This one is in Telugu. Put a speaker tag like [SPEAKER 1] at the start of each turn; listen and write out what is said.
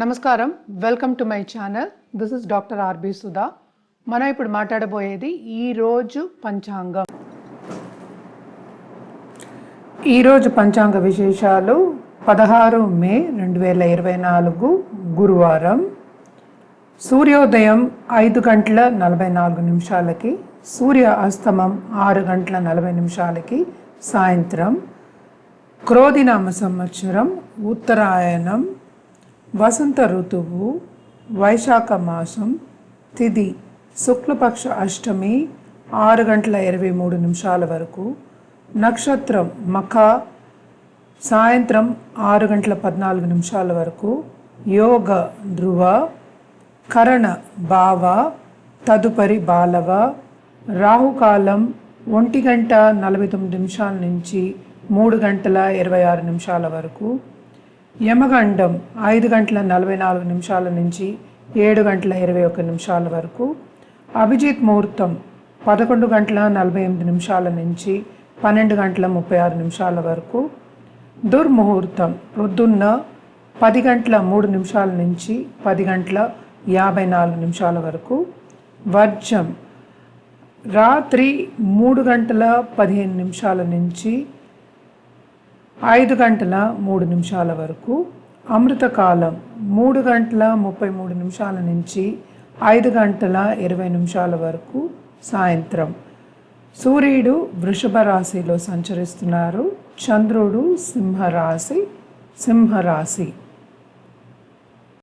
[SPEAKER 1] నమస్కారం, welcome to my channel. This is doctor R B Sudha. మనం ఇప్పుడు మాట్లాడబోయేది ఈరోజు పంచాంగం. ఈరోజు పంచాంగ విశేషాలు 16 మే 2024 గురువారం. సూర్యోదయం 5 గంటల 44 నిమిషాలకి, సూర్య అస్తమం 6 గంటల 40 నిమిషాలకి సాయంత్రం. క్రోధినామ సంవత్సరం, ఉత్తరాయణం, వసంత ఋతువు, వైశాఖ మాసం, తిథి శుక్లపక్ష అష్టమి 6 గంటల 23 నిమిషాల వరకు, నక్షత్రం మఖ సాయంత్రం 6 గంటల 14 నిమిషాల వరకు, యోగ ధ్రువ, కరణ భావ, తదుపరి బాలవ, రాహుకాలం 1 గంట 49 నిమిషాల నుంచి 3 గంటల 26 నిమిషాల వరకు, యమగండం 5 గంటల 44 నిమిషాల నుంచి 7 గంటల 21 నిమిషాల వరకు, అభిజిత్ ముహూర్తం 11 గంటల 48 నిమిషాల నుంచి 12 గంటల 36 నిమిషాల వరకు, దుర్ముహూర్తం ప్రొద్దున్న 10 గంటల 3 నిమిషాల నుంచి 10 గంటల 54 నిమిషాల వరకు, వర్జం రాత్రి 3 గంటల 15 నిమిషాల నుంచి 5 గంటల 3 నిమిషాల వరకు, అమృతకాలం 3 గంటల 33 నిమిషాల నుంచి 5 గంటల 20 నిమిషాల వరకు సాయంత్రం. సూర్యుడు వృషభ రాశిలో సంచరిస్తున్నారు, చంద్రుడు సింహరాశి.